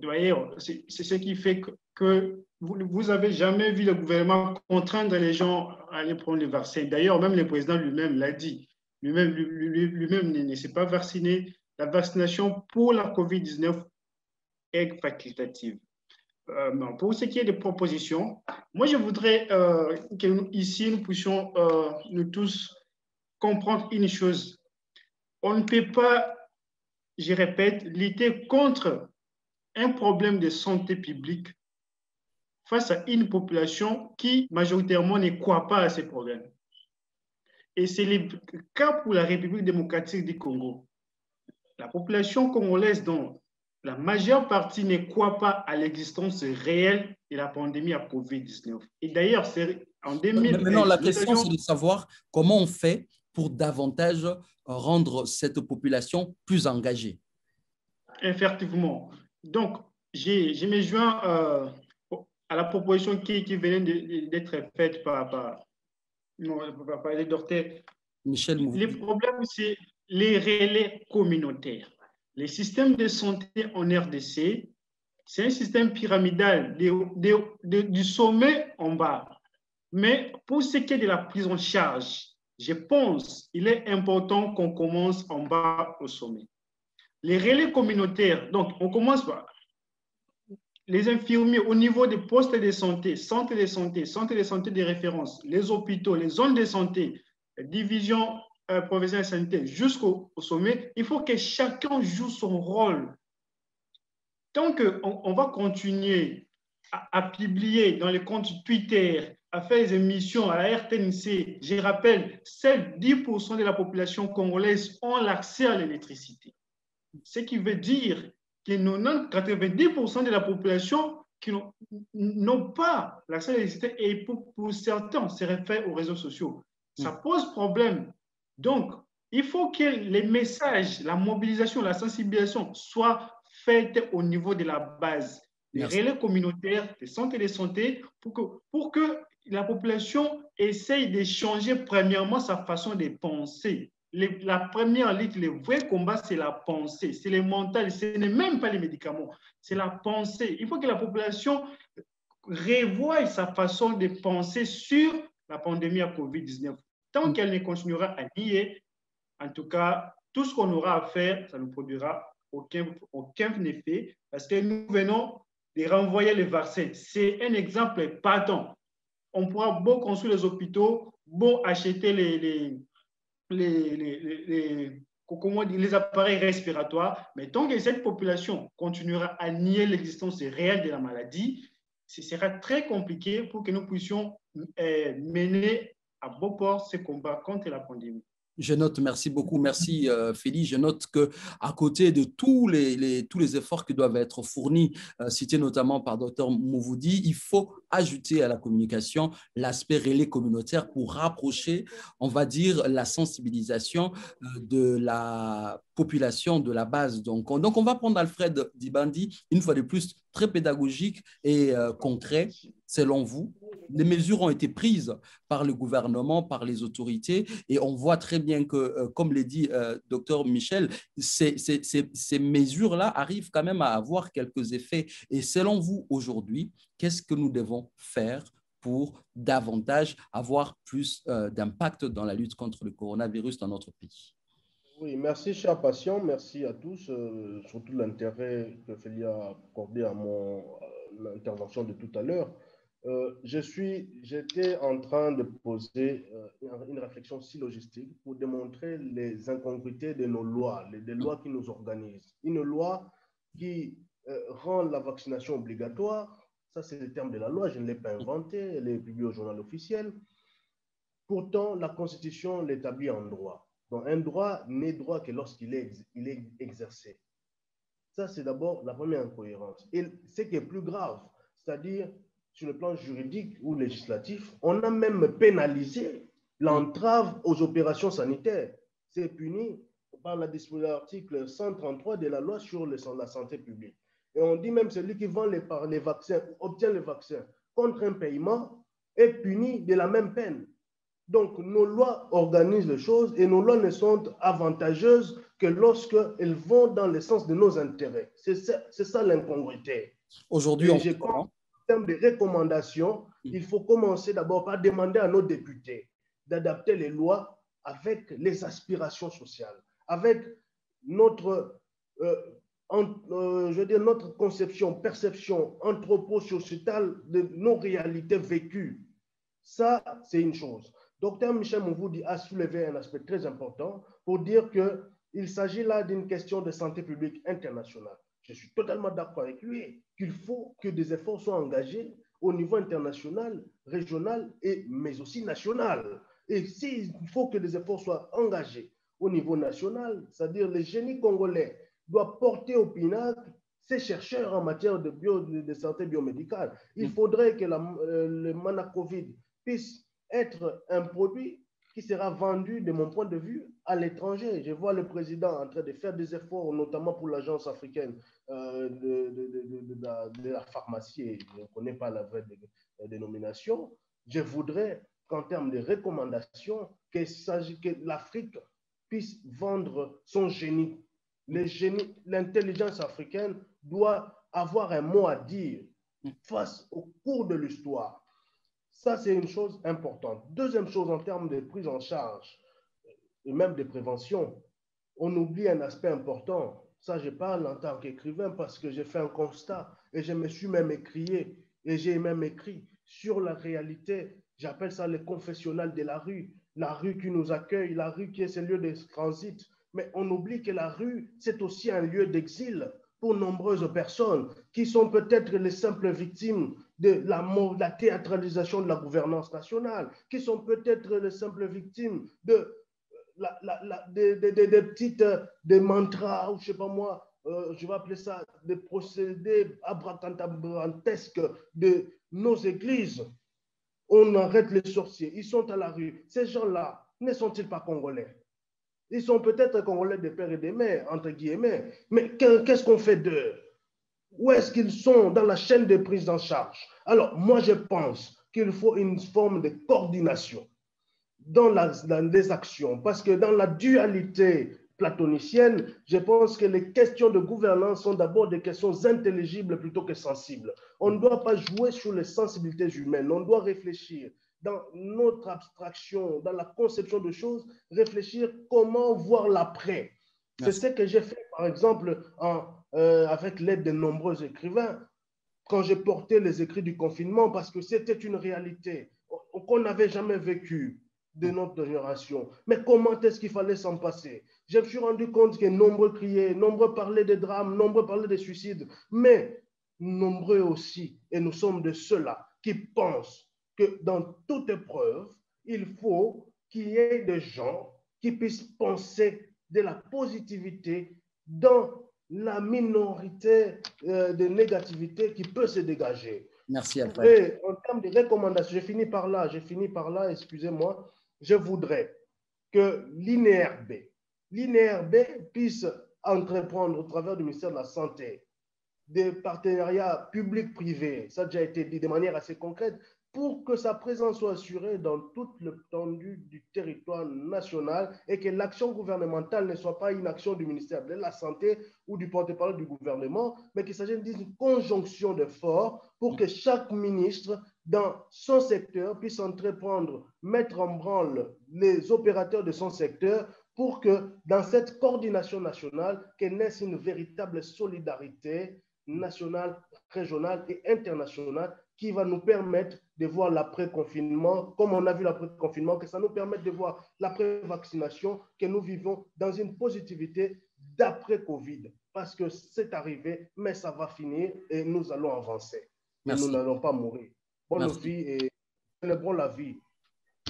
D'ailleurs, c'est ce qui fait que vous n'avez jamais vu le gouvernement contraindre les gens à aller prendre le vaccin. D'ailleurs, même le président lui-même l'a dit. Lui-même ne s'est pas vacciné. La vaccination pour la COVID-19 est facultative. Pour ce qui est des propositions, moi, je voudrais qu'ici, nous puissions nous tous comprendre une chose. On ne peut pas, je répète, lutter contre un problème de santé publique face à une population qui, majoritairement, ne croit pas à ces problèmes. Et c'est le cas pour la République démocratique du Congo. La population congolaise, dont la majeure partie ne croit pas à l'existence réelle de la pandémie à COVID-19. Et d'ailleurs, c'est en 2000... Maintenant, la question, c'est de savoir comment on fait pour davantage rendre cette population plus engagée. Effectivement. Donc, je me joins à la proposition qui venait d'être faite par les docteurs. Michel Mouvoudi. Le problème, c'est les relais communautaires. Les systèmes de santé en RDC, c'est un système pyramidal du sommet en bas. Mais pour ce qui est de la prise en charge, je pense qu'il est important qu'on commence en bas au sommet. Les relais communautaires, donc on commence par les infirmiers au niveau des postes de santé, centres de santé de référence, les hôpitaux, les zones de santé, les divisions professionnelles sanitaires jusqu'au sommet. Il faut que chacun joue son rôle. Tant qu'on va continuer à publier dans les comptes Twitter, à faire des émissions à la RTNC, je rappelle, seuls 10% de la population congolaise ont l'accès à l'électricité. Ce qui veut dire que 90% de la population qui n'ont pas l'accès à l'électricité et pour certains se réfèrent aux réseaux sociaux. Ça pose problème. Donc, il faut que les messages, la mobilisation, la sensibilisation soient faites au niveau de la base. Les relais communautaires, les centres de santé, pour que la population essaye de changer premièrement sa façon de penser. La première ligne, le vrai combat, c'est la pensée, c'est le mental, ce n'est même pas les médicaments, c'est la pensée. Il faut que la population revoie sa façon de penser sur la pandémie à COVID-19. Tant qu'elle ne continuera à nier, en tout cas, tout ce qu'on aura à faire, ça ne produira aucun effet parce que nous venons de renvoyer les vaccins. C'est un exemple patent. On pourra beau construire les hôpitaux, beau acheter les appareils respiratoires, mais tant que cette population continuera à nier l'existence réelle de la maladie, ce sera très compliqué pour que nous puissions mener à bon port ce combat contre la pandémie. Je note, merci beaucoup, merci Félix. Je note qu'à côté de tous les efforts qui doivent être fournis, cités notamment par Dr Mouvoudi, il faut ajouter à la communication l'aspect relais communautaire pour rapprocher, on va dire, la sensibilisation de la population, de la base. Donc, on va prendre Alfred Dibandi, une fois de plus, très pédagogique et concret, selon vous. Les mesures ont été prises par le gouvernement, par les autorités, et on voit très bien que, comme l'a dit Dr Michel, ces mesures-là arrivent quand même à avoir quelques effets. Et selon vous, aujourd'hui, qu'est-ce que nous devons faire pour davantage avoir plus d'impact dans la lutte contre le coronavirus dans notre pays? Oui, merci, cher patient. Merci à tous, surtout l'intérêt que Félia a accordé à mon intervention de tout à l'heure. J'étais en train de poser une réflexion syllogistique pour démontrer les incongruités de nos lois, des lois qui nous organisent. Une loi qui rend la vaccination obligatoire, ça c'est le terme de la loi, je ne l'ai pas inventé, elle est publiée au journal officiel. Pourtant, la Constitution l'établit en droit. Donc, un droit n'est droit que lorsqu'il est exercé. Ça, c'est d'abord la première incohérence. Et ce qui est plus grave, c'est-à-dire sur le plan juridique ou législatif, on a même pénalisé l'entrave aux opérations sanitaires. C'est puni par l'article 133 de la loi sur la santé publique. Et on dit même celui qui vend les vaccins, obtient les vaccins contre un paiement, est puni de la même peine. Donc, nos lois organisent les choses et nos lois ne sont avantageuses que lorsqu'elles vont dans le sens de nos intérêts. C'est ça l'incongruité. Aujourd'hui, en termes de recommandations, il faut commencer d'abord par demander à nos députés d'adapter les lois avec les aspirations sociales, avec notre, notre conception, perception anthropo-sociétale de nos réalités vécues. Ça, c'est une chose. Docteur Michel Mouvoudi a soulevé un aspect très important pour dire qu'il s'agit là d'une question de santé publique internationale. Je suis totalement d'accord avec lui qu'il faut que des efforts soient engagés au niveau international, régional, mais aussi national. Et s'il faut que des efforts soient engagés au niveau national, c'est-à-dire le génie congolais doit porter au pinacle ces chercheurs en matière de santé biomédicale. Il faudrait que le Manacovid puisse être un produit qui sera vendu, de mon point de vue, à l'étranger. Je vois le président en train de faire des efforts, notamment pour l'agence africaine de la pharmacie. Je ne connais pas la vraie dénomination. Je voudrais qu'en termes de recommandations, que l'Afrique puisse vendre son génie. L'intelligence africaine doit avoir un mot à dire face au cours de l'histoire. Ça, c'est une chose importante. Deuxième chose, en termes de prise en charge et même de prévention, on oublie un aspect important. Ça, je parle en tant qu'écrivain parce que j'ai fait un constat et je me suis même écrié et j'ai même écrit sur la réalité. J'appelle ça le confessionnal de la rue qui nous accueille, la rue qui est ce lieu de transit. Mais on oublie que la rue, c'est aussi un lieu d'exil pour nombreuses personnes qui sont peut-être les simples victimes de la théâtralisation de la gouvernance nationale, qui sont peut-être les simples victimes des petites des mantras, ou je ne sais pas moi, je vais appeler ça des procédés abracadabrantesques de nos églises. On arrête les sorciers, ils sont à la rue. Ces gens-là, ne sont-ils pas congolais? Ils sont peut-être congolais de père et de mère, entre guillemets, mais qu'est-ce qu'on fait d'eux? Où est-ce qu'ils sont dans la chaîne de prise en charge? Alors, moi, je pense qu'il faut une forme de coordination dans les actions, parce que dans la dualité platonicienne, je pense que les questions de gouvernance sont d'abord des questions intelligibles plutôt que sensibles. On ne doit pas jouer sur les sensibilités humaines, on doit réfléchir dans notre abstraction, dans la conception de choses, réfléchir comment voir l'après. C'est ce que j'ai fait, par exemple, avec l'aide de nombreux écrivains, quand j'ai porté les écrits du confinement, parce que c'était une réalité qu'on n'avait jamais vécue de notre génération. Mais comment est-ce qu'il fallait s'en passer? Je me suis rendu compte que nombreux criaient, nombreux parlaient des drames, nombreux parlaient des suicides, mais nombreux aussi, et nous sommes de ceux-là qui pensent que dans toute épreuve, il faut qu'il y ait des gens qui puissent penser de la positivité dans la minorité de négativité qui peut se dégager. Merci, Alfred. Et en termes de recommandations, je finis par là, excusez-moi, je voudrais que l'INRB puisse entreprendre au travers du ministère de la Santé des partenariats publics-privés, ça a déjà été dit de manière assez concrète, pour que sa présence soit assurée dans toute l'étendue du territoire national et que l'action gouvernementale ne soit pas une action du ministère de la Santé ou du porte-parole du gouvernement, mais qu'il s'agisse d'une conjonction d'efforts pour que chaque ministre, dans son secteur, puisse entreprendre, mettre en branle les opérateurs de son secteur pour que dans cette coordination nationale, que naisse une véritable solidarité nationale, régionale et internationale qui va nous permettre de voir l'après-confinement, comme on a vu l'après-confinement, que ça nous permette de voir l'après-vaccination, que nous vivons dans une positivité d'après-Covid. Parce que c'est arrivé, mais ça va finir et nous allons avancer. Et nous n'allons pas mourir. Bonne vie et célébrons la vie.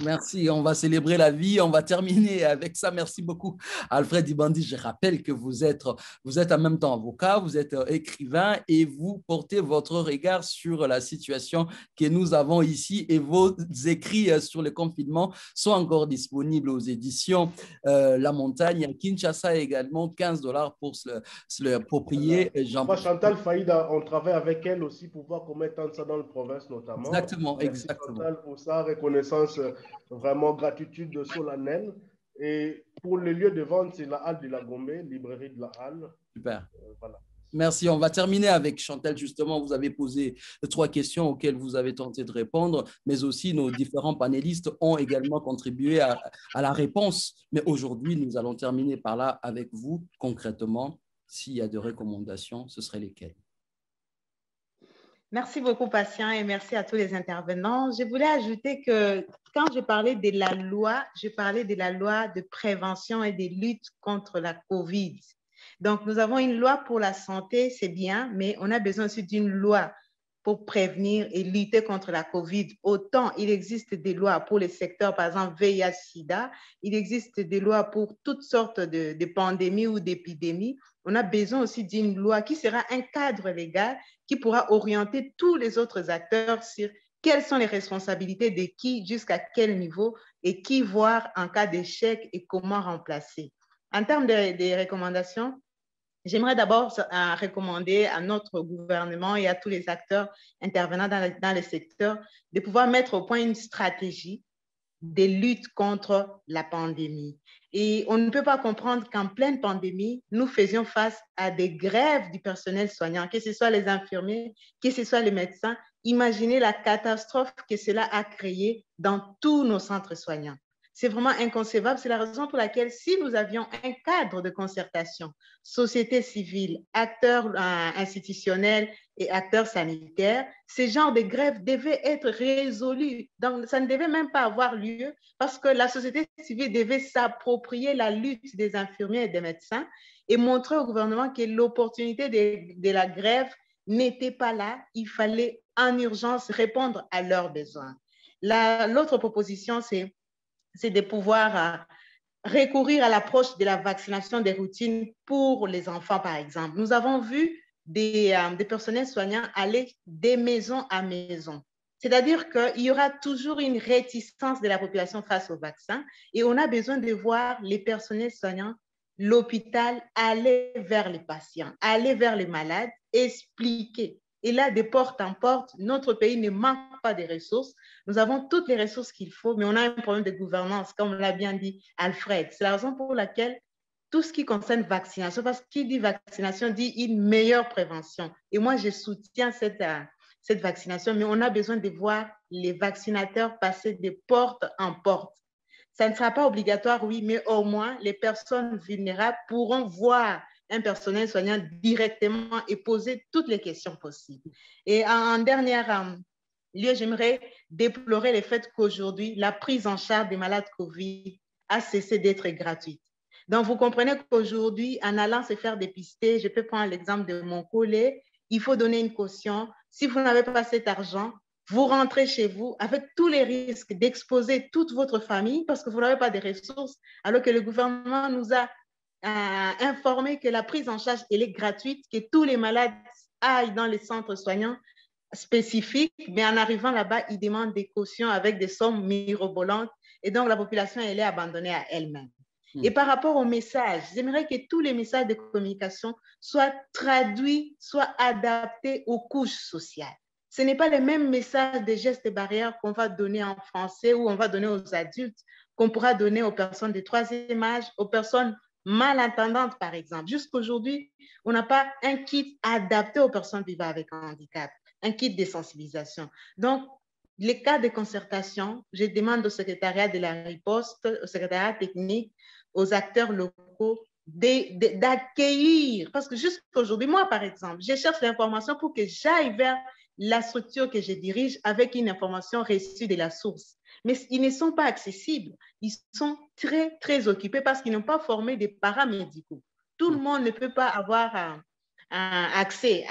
Merci, on va célébrer la vie. On va terminer avec ça. Merci beaucoup, Alfred Ibandi. Je rappelle que vous êtes en même temps avocat, vous êtes écrivain et vous portez votre regard sur la situation que nous avons ici et vos écrits sur le confinement sont encore disponibles aux éditions La Montagne. À Kinshasa également, $15 pour se l'approprier. Moi, Chantal Faïda, on travaille avec elle aussi pour voir comment étendre ça dans la province notamment. Exactement, Merci exactement. Chantal pour sa reconnaissance, vraiment gratitude solennelle. Et pour le lieu de vente, c'est la Halle de la Gombe, librairie de la Halle. Super. Voilà. Merci. On va terminer avec Chantal. Justement, vous avez posé 3 questions auxquelles vous avez tenté de répondre, mais aussi nos différents panélistes ont également contribué à la réponse. Mais aujourd'hui, nous allons terminer par là avec vous, concrètement. S'il y a des recommandations, ce seraient lesquelles? Merci beaucoup, Patient, et merci à tous les intervenants. Je voulais ajouter que quand je parlais de la loi, je parlais de la loi de prévention et de lutte contre la COVID. Donc, nous avons une loi pour la santé, c'est bien, mais on a besoin aussi d'une loi pour prévenir et lutter contre la COVID. Autant il existe des lois pour les secteurs, par exemple, VIH-Sida, il existe des lois pour toutes sortes de pandémies ou d'épidémies. On a besoin aussi d'une loi qui sera un cadre légal qui pourra orienter tous les autres acteurs sur quelles sont les responsabilités de qui, jusqu'à quel niveau, et qui voir en cas d'échec et comment remplacer. En termes de recommandations, j'aimerais d'abord recommander à notre gouvernement et à tous les acteurs intervenant dans les secteurs de pouvoir mettre au point une stratégie de lutte contre la pandémie. Et on ne peut pas comprendre qu'en pleine pandémie, nous faisions face à des grèves du personnel soignant, que ce soit les infirmiers, que ce soit les médecins. Imaginez la catastrophe que cela a créée dans tous nos centres soignants. C'est vraiment inconcevable. C'est la raison pour laquelle, si nous avions un cadre de concertation, société civile, acteurs institutionnels et acteurs sanitaires, ce genre de grève devait être résolu. Donc, ça ne devait même pas avoir lieu parce que la société civile devait s'approprier la lutte des infirmiers et des médecins et montrer au gouvernement que l'opportunité de la grève n'était pas là. Il fallait en urgence répondre à leurs besoins. L'autre proposition, c'est de pouvoir recourir à l'approche de la vaccination des routines pour les enfants, par exemple. Nous avons vu des personnels soignants aller de maison à maison. C'est-à-dire qu'il y aura toujours une réticence de la population face au vaccin et on a besoin de voir les personnels soignants, l'hôpital, aller vers les patients, aller vers les malades, expliquer. Et là, de porte en porte, notre pays ne manque pas de ressources. Nous avons toutes les ressources qu'il faut, mais on a un problème de gouvernance, comme l'a bien dit Alfred. C'est la raison pour laquelle tout ce qui concerne vaccination, parce que qui dit vaccination dit une meilleure prévention. Et moi, je soutiens cette vaccination, mais on a besoin de voir les vaccinateurs passer de porte en porte. Ça ne sera pas obligatoire, oui, mais au moins, les personnes vulnérables pourront voir un personnel soignant directement et poser toutes les questions possibles. Et en dernier lieu, j'aimerais déplorer le fait qu'aujourd'hui, la prise en charge des malades COVID a cessé d'être gratuite. Donc, vous comprenez qu'aujourd'hui, en allant se faire dépister, je peux prendre l'exemple de mon collègue, il faut donner une caution. Si vous n'avez pas cet argent, vous rentrez chez vous avec tous les risques d'exposer toute votre famille parce que vous n'avez pas de ressources, alors que le gouvernement nous a informé que la prise en charge elle est gratuite, que tous les malades aillent dans les centres soignants spécifiques, mais en arrivant là-bas, ils demandent des cautions avec des sommes mirobolantes et donc la population, elle est abandonnée à elle-même. Et par rapport aux messages, j'aimerais que tous les messages de communication soient traduits, soient adaptés aux couches sociales. Ce n'est pas les mêmes messages de gestes barrières qu'on va donner en français ou on va donner aux adultes qu'on pourra donner aux personnes de troisième âge, aux personnes malentendantes, par exemple. Jusqu'aujourd'hui, on n'a pas un kit adapté aux personnes vivant avec un handicap, un kit de sensibilisation. Donc, les cas de concertation, je demande au secrétariat de la riposte, au secrétariat technique, aux acteurs locaux d'accueillir. Parce que jusqu'aujourd'hui, moi, par exemple, je cherche l'information pour que j'aille vers la structure que je dirige avec une information reçue de la source. Mais ils ne sont pas accessibles. Ils sont très, très occupés parce qu'ils n'ont pas formé des paramédicaux. Tout le monde ne peut pas avoir accès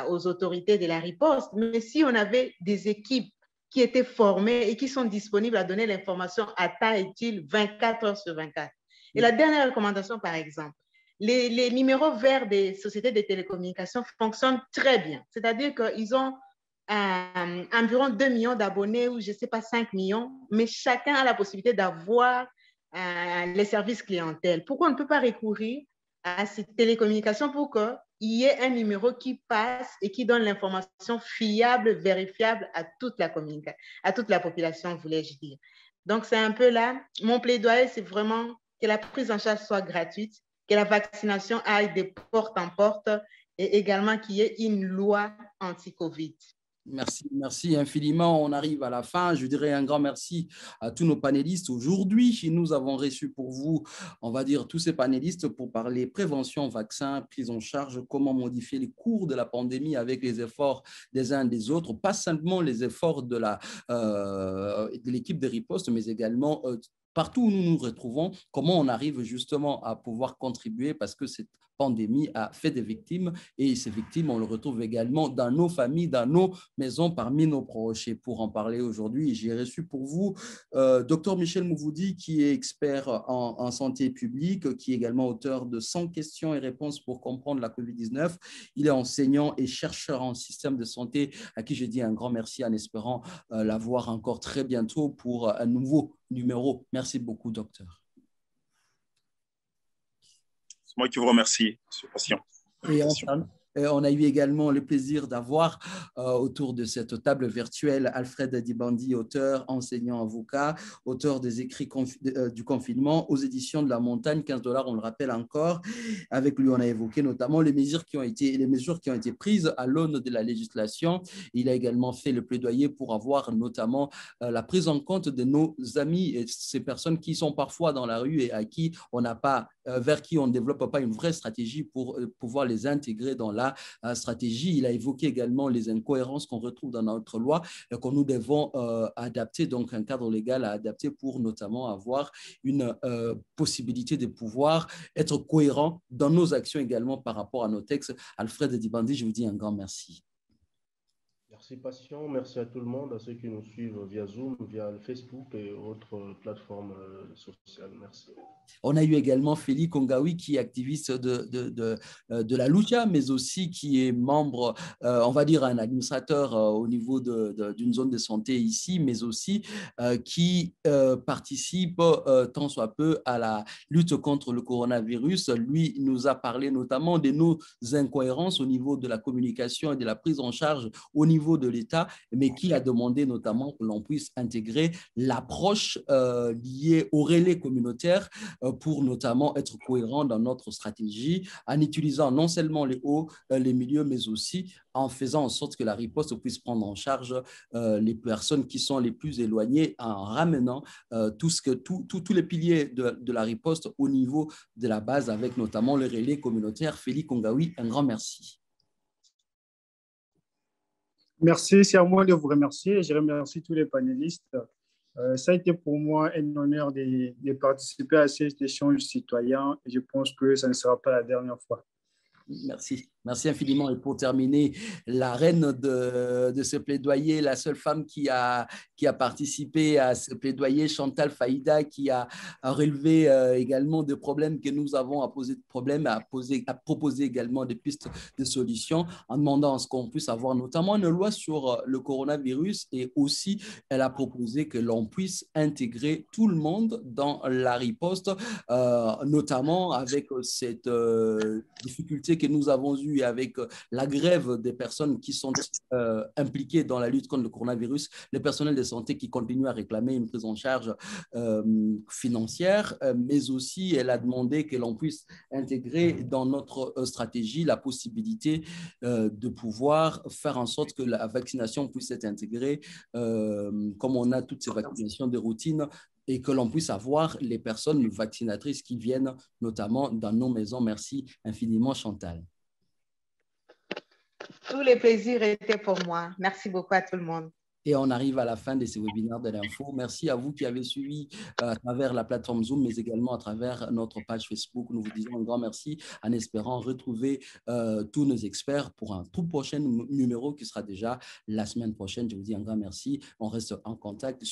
aux autorités de la riposte, mais si on avait des équipes qui étaient formées et qui sont disponibles à donner l'information à temps utile 24 heures sur 24. Et la dernière recommandation, par exemple, les numéros verts des sociétés de télécommunications fonctionnent très bien. C'est-à-dire qu'ils ont environ 2 millions d'abonnés ou je ne sais pas 5 millions, mais chacun a la possibilité d'avoir les services clientèle. Pourquoi on ne peut pas recourir à ces télécommunications pour qu'il y ait un numéro qui passe et qui donne l'information fiable, vérifiable à toute la population, voulais-je dire. Donc, c'est un peu là. Mon plaidoyer, c'est vraiment que la prise en charge soit gratuite, que la vaccination aille de porte en porte et également qu'il y ait une loi anti-Covid. Merci infiniment. On arrive à la fin. Je dirais un grand merci à tous nos panélistes. Aujourd'hui, nous avons reçu pour vous, on va dire, tous ces panélistes pour parler prévention, vaccin, prise en charge, comment modifier les cours de la pandémie avec les efforts des uns et des autres, pas simplement les efforts de l'équipe de riposte, mais également partout où nous nous retrouvons, comment on arrive justement à pouvoir contribuer parce que cette pandémie a fait des victimes et ces victimes, on le retrouve également dans nos familles, dans nos maisons, parmi nos proches. Et pour en parler aujourd'hui, j'ai reçu pour vous Dr Michel Mouvoudi, qui est expert en santé publique, qui est également auteur de 100 questions et réponses pour comprendre la COVID-19. Il est enseignant et chercheur en système de santé, à qui je dis un grand merci en espérant l'avoir encore très bientôt pour un nouveau numéro. Merci beaucoup, docteur. C'est moi qui vous remercie, monsieur Patient. Et enfin, on a eu également le plaisir d'avoir autour de cette table virtuelle Alfred Dibandi, auteur, enseignant, avocat, auteur des écrits du confinement aux éditions de La Montagne, 15 $, on le rappelle encore. Avec lui, on a évoqué notamment les mesures qui ont été prises à l'aune de la législation. Il a également fait le plaidoyer pour avoir notamment la prise en compte de nos amis et ces personnes qui sont parfois dans la rue et à qui on n'a pas, vers qui on ne développe pas une vraie stratégie pour pouvoir les intégrer dans la stratégie. Il a évoqué également les incohérences qu'on retrouve dans notre loi et que nous devons adapter, donc un cadre légal à adapter pour notamment avoir une possibilité de pouvoir être cohérent dans nos actions également par rapport à nos textes. Alfred Dibandi, je vous dis un grand merci. Merci Patient, merci à tout le monde, à ceux qui nous suivent via Zoom, via Facebook et autres plateformes sociales. Merci. On a eu également Félix Kongawi, qui est activiste de la Lucha, mais aussi qui est membre, on va dire un administrateur au niveau d'une zone de santé ici, mais aussi qui participe tant soit peu à la lutte contre le coronavirus. Lui nous a parlé notamment de nos incohérences au niveau de la communication et de la prise en charge au niveau de l'État, mais qui a demandé notamment que l'on puisse intégrer l'approche liée au relais communautaire pour notamment être cohérent dans notre stratégie en utilisant non seulement les hauts, les milieux, mais aussi en faisant en sorte que la riposte puisse prendre en charge les personnes qui sont les plus éloignées en ramenant tous les piliers de la riposte au niveau de la base avec notamment le relais communautaire. Félix Kongawi, un grand merci. Merci, c'est à moi de vous remercier. Je remercie tous les panélistes. Ça a été pour moi un honneur de participer à cet échange citoyen et je pense que ça ne sera pas la dernière fois. Merci. Merci infiniment. Et pour terminer, la reine de ce plaidoyer, la seule femme qui a participé à ce plaidoyer, Chantal Faïda, qui a relevé également des problèmes que nous avons à poser de problèmes, à proposer également des pistes de solutions en demandant à ce qu'on puisse avoir notamment une loi sur le coronavirus, et aussi elle a proposé que l'on puisse intégrer tout le monde dans la riposte, notamment avec cette difficulté que nous avons eue avec la grève des personnes qui sont impliquées dans la lutte contre le coronavirus, les personnels de santé qui continuent à réclamer une prise en charge financière, mais aussi elle a demandé que l'on puisse intégrer dans notre stratégie la possibilité de pouvoir faire en sorte que la vaccination puisse être intégrée, comme on a toutes ces vaccinations de routine, et que l'on puisse avoir les personnes vaccinatrices qui viennent notamment dans nos maisons. Merci infiniment, Chantal. Tous les plaisirs étaient pour moi. Merci beaucoup à tout le monde. Et on arrive à la fin de ce webinaire de l'info. Merci à vous qui avez suivi à travers la plateforme Zoom, mais également à travers notre page Facebook. Nous vous disons un grand merci en espérant retrouver tous nos experts pour un tout prochain numéro qui sera déjà la semaine prochaine. Je vous dis un grand merci. On reste en contact.